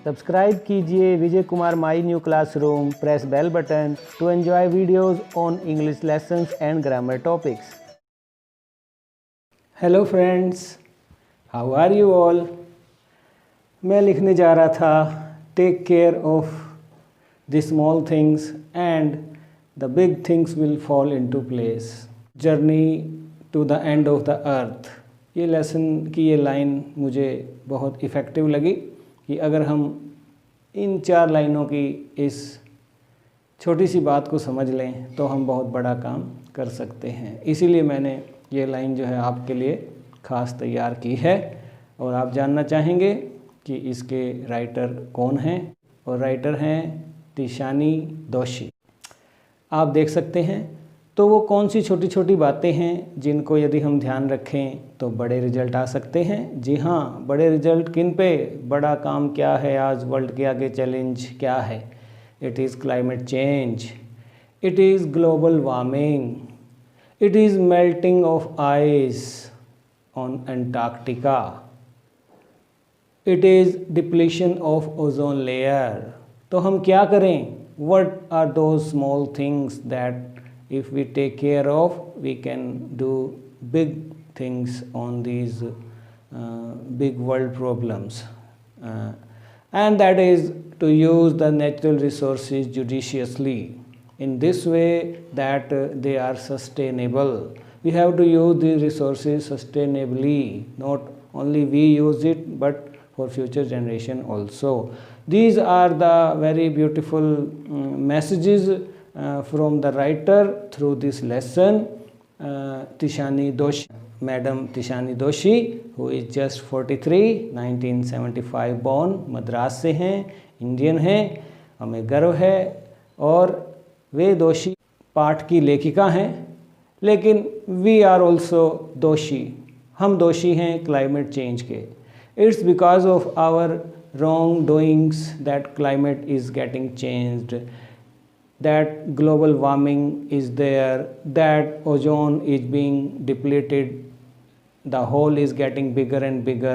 Subscribe कीजिए Vijay Kumar my new classroom, press bell button to enjoy videos on English lessons and grammar topics. Hello friends, how are you all. मैं लिखने जा रहा था take care of the small things and the big things will fall into place, journey to the end of the earth. ये lesson की ये line मुझे बहुत इफ़ेक्टिव लगी कि अगर हम इन 4 लाइनों की इस छोटी सी बात को समझ लें तो हम बहुत बड़ा काम कर सकते हैं। इसीलिए मैंने ये लाइन जो है आपके लिए ख़ास तैयार की है और आप जानना चाहेंगे कि इसके राइटर कौन हैं, और राइटर हैं तिशानी दोशी। आप देख सकते हैं तो वो कौन सी छोटी छोटी बातें हैं जिनको यदि हम ध्यान रखें तो बड़े रिजल्ट आ सकते हैं। जी हाँ, बड़े रिजल्ट किन पे, बड़ा काम क्या है आज वर्ल्ड के आगे, चैलेंज क्या है। It is climate change, it is global warming, it is melting of ice on Antarctica, it is depletion of ozone layer. तो हम क्या करें, what are those small things that if we take care of, we can do big things on these big world problems, and that is to use the natural resources judiciously in this way that they are sustainable. We have to use the resources sustainably, not only we use it but for future generation also. These are the very beautiful messages from the writer through this lesson, Tishani Doshi, Madam Tishani Doshi, who is just 43, 1975 born, Madras से हैं, Indian हैं, हमें गर्व है। और वे दोषी पाठ की लेखिका हैं, लेकिन वी आर ऑल्सो दोषी, हम दोषी हैं क्लाइमेट चेंज के। It's because of our wrong doings that climate is getting changed, that global warming is there, that ozone is being depleted, the hole is getting bigger and bigger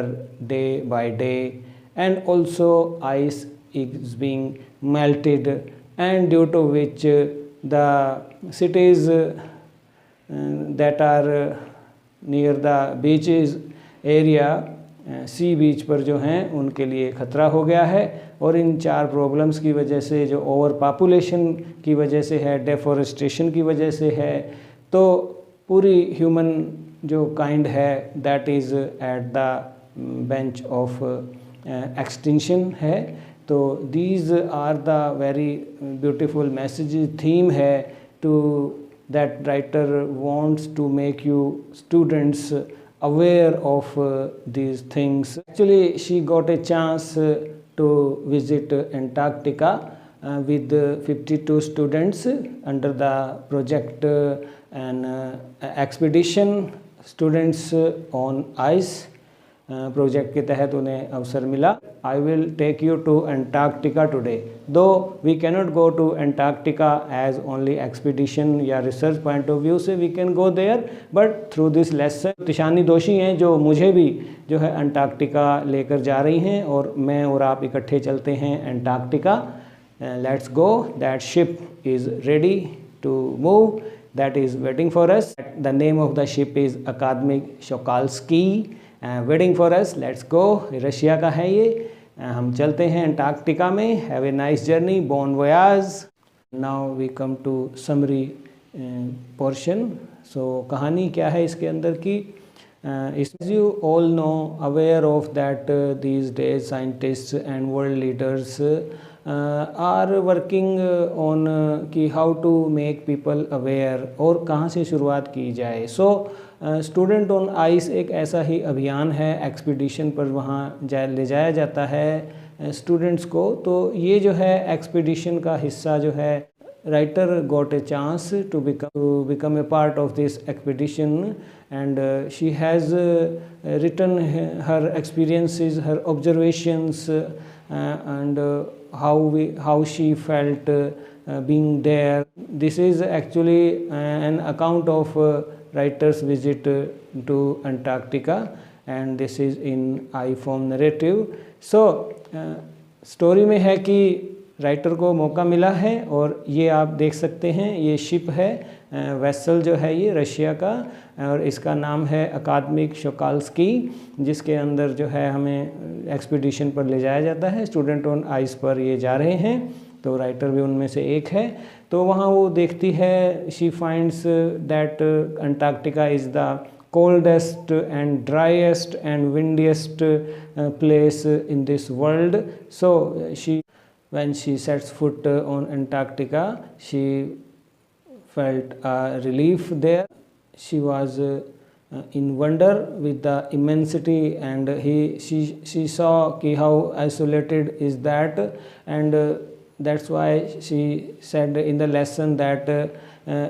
day by day, and also ice is being melted, and due to which the cities that are near the beaches area, सी बीच पर जो हैं उनके लिए ख़तरा हो गया है। और इन 4 प्रॉब्लम्स की वजह से, जो ओवर पॉपुलेशन की वजह से है, डेफॉरेस्टेशन की वजह से है, तो पूरी ह्यूमन जो काइंड है that is at the bench of extinction है। तो these are the very beautiful messages, theme है to that writer wants to make you students aware of these things. Actually, she got a chance to visit Antarctica with 52 students under the project and expedition students on ice project के तहत उन्हें अवसर मिला। I will take you to Antarctica today, though we cannot go to Antarctica as only expedition या research point of view से, we can go there but through this lesson. Tishani Doshi हैं जो मुझे भी जो है एंटार्क्टिका लेकर जा रही हैं, और मैं और आप इकट्ठे चलते हैं Antarctica. Let's go, that ship is ready to move, that is waiting for us. The name of the ship is Akademik Shokalskiy, waiting for us, let's go. Russia का है ये। हम चलते हैं एंटार्क्टिका में। Have a nice journey, bon voyage. Now we come to summary portion. So कहानी क्या है इसके अंदर की, इस you all know aware of that these days scientists and world leaders are working on कि how to make people aware, और कहाँ से शुरुआत की जाए। सो स्टूडेंट ऑन आइस एक ऐसा ही अभियान है, एक्सपीडिशन पर वहाँ ले जाया जाता है स्टूडेंट्स को। तो ये जो है एक्सपीडिशन का हिस्सा जो है, writer got a chance to become a part of this expedition, and she has written her experiences, her observations, and how she felt being there. This is actually an account of writer's visit to Antarctica, and this is in I form narrative. So story में है कि writer को मौका मिला है और ये आप देख सकते हैं, ये शिप है, वेसल जो है ये रशिया का, और इसका नाम है अकादमिक शोकाल्स्की, जिसके अंदर जो है हमें एक्सपीडिशन पर ले जाया जाता है। स्टूडेंट ऑन आइस पर ये जा रहे हैं, तो राइटर भी उनमें से एक है। तो वहाँ वो देखती है, she finds that Antarctica is the coldest and driest and windiest place in this world. So when she sets foot on Antarctica, she felt a relief there. She was in wonder with the immensity, and she saw how isolated is that, and that's why she said in the lesson that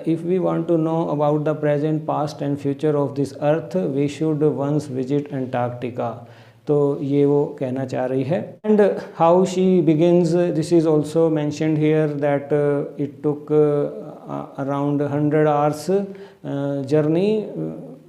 if we want to know about the present, past and future of this earth, we should once visit Antarctica. तो ये वो कहना चाह रही है। And how she begins, this is also mentioned here that it took around 100 hours journey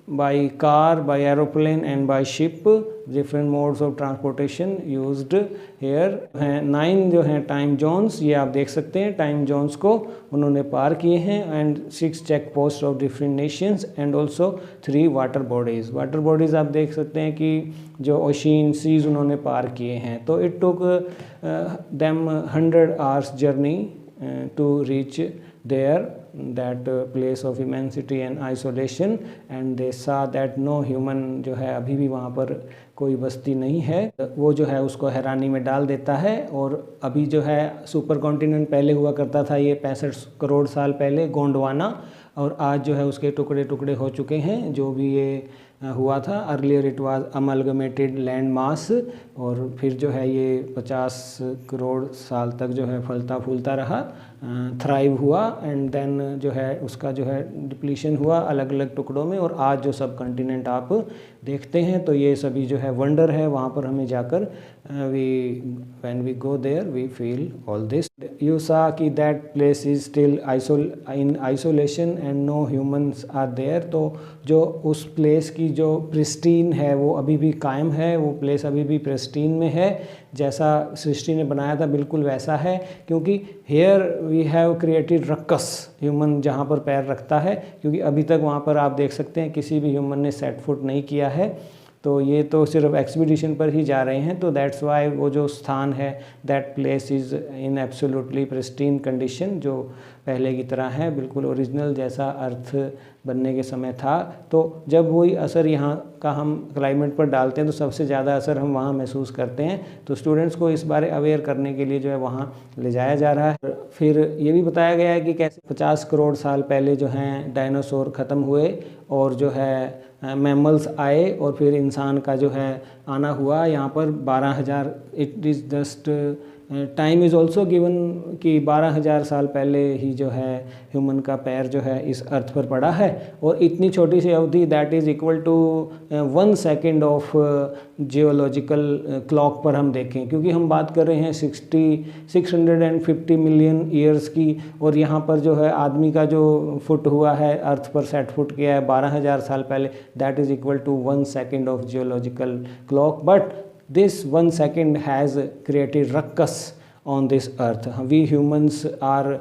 by car, by aeroplane and by ship, different modes of transportation used here हैं। 9 जो हैं टाइम जोन्स, ये आप देख सकते हैं, टाइम जोन्स को उन्होंने पार किए हैं, and 6 check post of different nations and also 3 water bodies. Water bodies आप देख सकते हैं कि जो ओशियन सीज उन्होंने पार किए हैं। तो it took them 100 hours journey to reach there, that place of immensity and isolation, and they saw that no human जो है अभी भी वहाँ पर कोई बस्ती नहीं है। वो जो है उसको हैरानी में डाल देता है। और अभी जो है सुपर कॉन्टिनेंट पहले हुआ करता था ये 65 करोड़ साल पहले, गोंडवाना, और आज जो है उसके टुकड़े टुकड़े हो चुके हैं। जो भी ये हुआ था, earlier it was amalgamated land mass, और फिर जो है ये 50 करोड़ साल तक जो है फलता फूलता रहा, थ्राइव हुआ, एंड देन जो है उसका जो है डिप्लीशन हुआ अलग अलग टुकड़ों में। और आज जो सब कॉन्टिनेंट आप देखते हैं, तो ये सभी जो है वंडर है। वहाँ पर हमें जाकर when we go there we feel all this. You saw कि that place is still in isolation and no humans are there. तो जो उस प्लेस की जो प्रिस्टीन है वो अभी भी कायम है, वो प्लेस अभी भी प्रिस्टीन में है, जैसा सृष्टि ने बनाया था बिल्कुल वैसा है। क्योंकि हेयर वी हैव क्रिएटेड रक्कस, ह्यूमन जहाँ पर पैर रखता है, क्योंकि अभी तक वहाँ पर आप देख सकते हैं किसी भी ह्यूमन ने सेट फुट नहीं किया है। तो ये तो सिर्फ एक्सपीडिशन पर ही जा रहे हैं। तो दैट्स वाई वो जो स्थान है, that place is in absolutely pristine condition, जो पहले की तरह है, बिल्कुल ओरिजिनल जैसा अर्थ बनने के समय था। तो जब वही असर यहाँ का हम क्लाइमेट पर डालते हैं तो सबसे ज़्यादा असर हम वहाँ महसूस करते हैं। तो स्टूडेंट्स को इस बारे अवेयर करने के लिए जो है वहाँ ले जाया जा रहा है। फिर ये भी बताया गया है कि कैसे 50 करोड़ साल पहले जो हैं डायनासोर ख़त्म हुए और जो है मैमल्स आए, और फिर इंसान का जो है आना हुआ यहाँ पर 12,000। It is just time is also given कि 12,000 साल पहले ही जो है ह्यूमन का पैर जो है इस अर्थ पर पड़ा है। और इतनी छोटी सी अवधि, that is equal to 1 second of geological clock पर हम देखें, क्योंकि हम बात कर रहे हैं 650 मिलियन ईयर्स की, और यहाँ पर जो है आदमी का जो फुट हुआ है अर्थ पर सेट फुट किया है 12,000 साल पहले, that is equal to 1 second of geological clock. But this 1 second has created ruckus on this earth. We humans are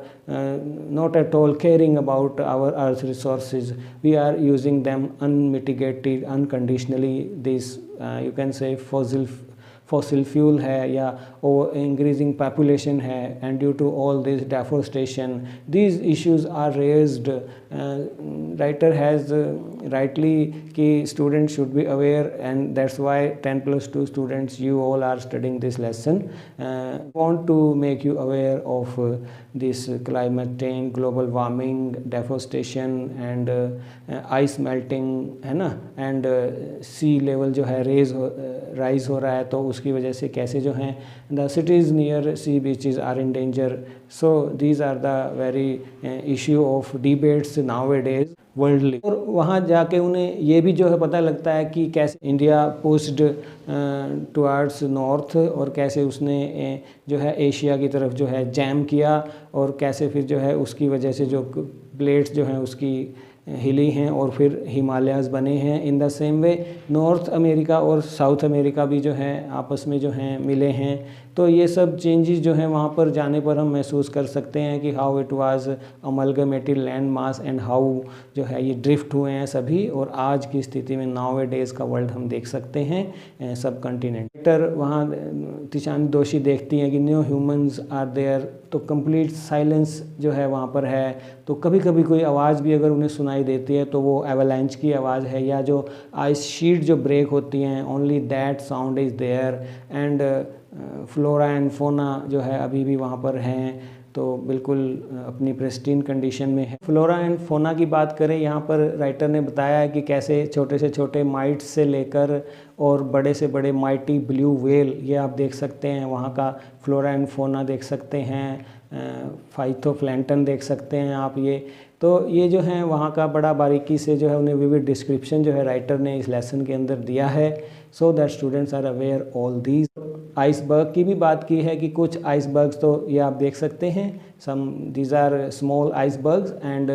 not at all caring about our earth resources. We are using them unmitigated, unconditionally. This you can say fossil fuel है या increasing population है, and due to all this deforestation, these issues are raised. Writer has rightly कि students should be aware, and that's why 10+2 students, you all are studying this lesson. Want to make you aware of this climate change, global warming, deforestation and ice melting है ना, and sea level जो है rise हो रहा है, तो उसकी वजह से कैसे जो हैं the cities near sea beaches are in danger. So these are the very issue of debates nowadays worldly. और वहाँ जाके उन्हें ये भी जो है पता लगता है कि कैसे इंडिया पुश्ड टुवर्ड्स नॉर्थ, और कैसे उसने जो है एशिया की तरफ जो है जैम किया, और कैसे फिर जो है उसकी वजह से जो प्लेट्स जो हैं उसकी हिली हैं और फिर हिमालयाज़ बने हैं। In the same way north America और साउथ अमेरिका भी जो है आपस में जो हैं मिले हैं, तो ये सब चेंजेस जो हैं वहाँ पर जाने पर हम महसूस कर सकते हैं कि how it was amalgamated land mass and how जो है ये ड्रिफ्ट हुए हैं सभी, और आज की स्थिति में नाउ ए डेज़ का वर्ल्ड हम देख सकते हैं सब कॉन्टिनेंट। वहाँ तिशानी दोषी देखती हैं कि न्यू ह्यूमंस आर देयर, तो कंप्लीट साइलेंस जो है वहाँ पर है। तो कभी कभी कोई आवाज़ भी अगर उन्हें सुनाई देती है तो वो एवलांच की आवाज़ है, या जो आइस शीट जो ब्रेक होती हैं, only that sound is there. And flora and fauna जो है अभी भी वहाँ पर हैं, तो बिल्कुल अपनी प्रेस्टीन कंडीशन में है। फ्लोरा एंड फोना की बात करें, यहाँ पर राइटर ने बताया है कि कैसे छोटे से छोटे माइट्स से लेकर और बड़े से बड़े माइटी ब्लू व्हेल, ये आप देख सकते हैं वहाँ का फ्लोरा एंड फोना देख सकते हैं, फाइटोप्लैंक्टन देख सकते हैं आप। ये जो हैं वहाँ का बड़ा बारीकी से जो है उन्हें विविड डिस्क्रिप्शन जो है राइटर ने इस लेसन के अंदर दिया है, so that students are aware all these. Iceberg की भी बात की है कि कुछ आइसबर्ग्स तो ये आप देख सकते हैं, some these are small icebergs, and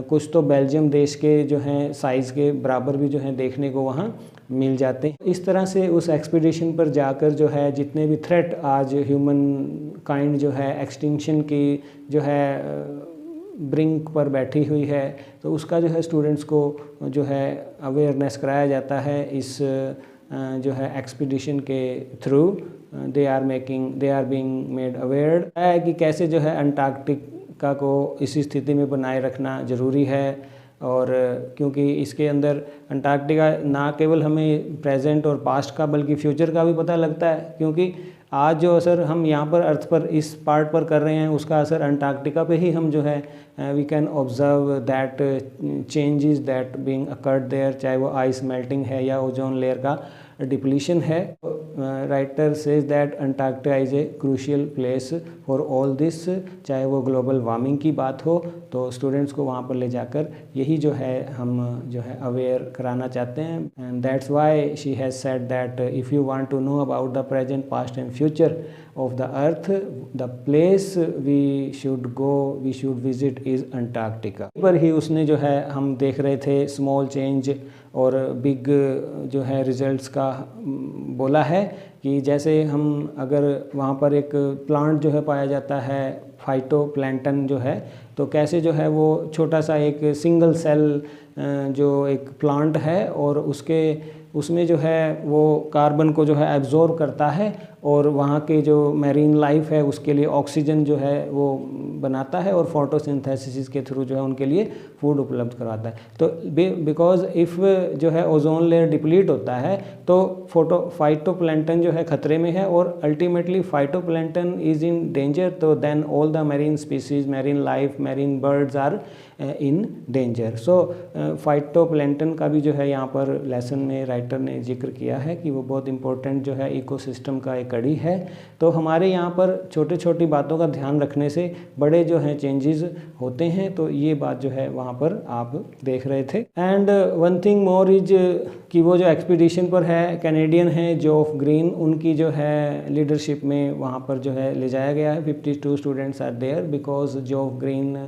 कुछ तो बेल्जियम देश के जो हैं साइज़ के बराबर भी जो हैं देखने को वहाँ मिल जाते हैं। इस तरह से उस एक्सपीडिशन पर जाकर जो है जितने भी थ्रेट आज ह्यूमन काइंड जो है एक्सटिंक्शन की जो है ब्रिंक पर बैठी हुई है, तो उसका जो है स्टूडेंट्स को जो है अवेयरनेस कराया जाता है इस जो है एक्सपीडिशन के through. They are being made aware है कि कैसे जो है अंटार्कटिका को इसी स्थिति में बनाए रखना ज़रूरी है, और क्योंकि इसके अंदर अंटार्कटिका ना केवल हमें प्रेजेंट और पास्ट का बल्कि फ्यूचर का भी पता लगता है, क्योंकि आज जो असर हम यहाँ पर अर्थ पर इस पार्ट पर कर रहे हैं उसका असर अंटार्कटिका पे ही हम जो है we can observe that changes that being occurred there, चाहे वो आइस मेल्टिंग है या ओजोन लेयर का डिप्लीशन है। Writer says that Antarctica is a crucial place for all this, चाहे वो ग्लोबल वार्मिंग की बात हो, तो स्टूडेंट्स को वहाँ पर ले जाकर यही जो है हम जो है अवेयर कराना चाहते हैं। And that's why she has said that if you want to know about the present past and future of the earth, the place we should visit is Antarctica। पर ही उसने जो है हम देख रहे थे स्मॉल चेंज और बिग जो है रिजल्ट्स का बोला है कि जैसे हम अगर वहाँ पर एक प्लांट जो है पाया जाता है फाइटोप्लैंक्टन जो है, तो कैसे जो है वो छोटा सा एक सिंगल सेल जो एक प्लांट है और उसमें जो है वो कार्बन को जो है एब्जॉर्ब करता है और वहाँ के जो मैरीन लाइफ है उसके लिए ऑक्सीजन जो है वो बनाता है और फोटोसिंथेसिस के थ्रू जो है उनके लिए फूड उपलब्ध करवाता है। तो बिकॉज इफ़ जो है ओजोन लेयर डिप्लीट होता है तो फाइटोप्लैंक्टन जो है खतरे में है और ultimately phytoplankton is in danger, तो then all the marine species, marine life, marine birds are in danger. So phytoplankton का भी जो है यहाँ पर लेसन में राइटर ने जिक्र किया है कि वो बहुत इंपॉर्टेंट जो है इकोसिस्टम का एक कड़ी है। तो हमारे यहाँ पर छोटी छोटी बातों का ध्यान रखने से बड़े जो हैं चेंजेस होते हैं, तो ये बात जो है वहाँ पर आप देख रहे थे। And one thing more is कि वो जो एक्सपीडिशन पर है कैनेडियन है जोफ ग्रीन, उनकी जो है लीडरशिप में वहाँ पर जो है ले जाया गया है। 52 students are there because Geoff Green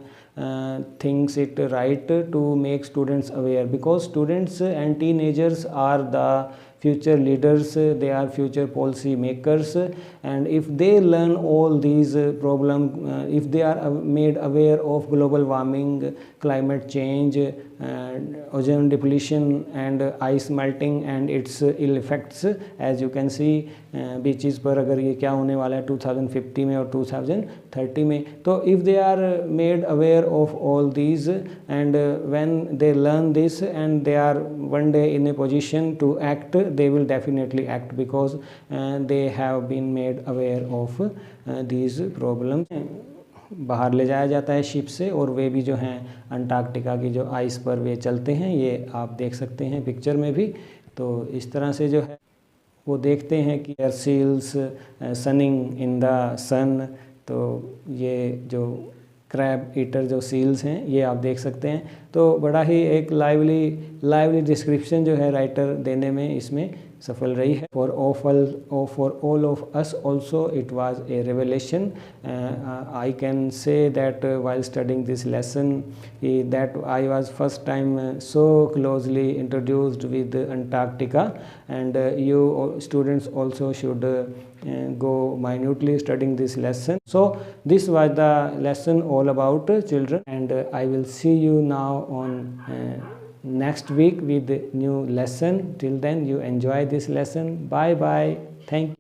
thinks it right to make students aware, because students and teenagers are the future leaders, they are future policy makers, and if they learn all these problems, if they are made aware of global warming, climate change, ozone depletion and ice melting and its ill effects, as you can see beaches पर अगर ये क्या होने वाला है 2050 में और 2030 में, तो if they are made aware of all these and when they learn this and they are one day in a position to act, they will definitely act because they have been made aware of these problems। बाहर ले जाया जाता है ship से और वे भी जो हैं अंटार्कटिका की जो आइस पर वे चलते हैं, ये आप देख सकते हैं पिक्चर में भी। तो इस तरह से जो है वो देखते हैं कि एयर सील्स सनिंग इन द सन, तो ये जो क्रैब ईटर जो सील्स हैं ये आप देख सकते हैं। तो बड़ा ही एक लाइवली डिस्क्रिप्शन जो है राइटर देने में इसमें सफल रही है। For all of us also it was a revelation. I can say that while studying this lesson that I was first time so closely introduced with Antarctica, and you students also should go minutely studying this lesson. So this was the lesson all about children, and I will see you now on next week with the new lesson. Till then you enjoy this lesson. Bye bye. Thank you.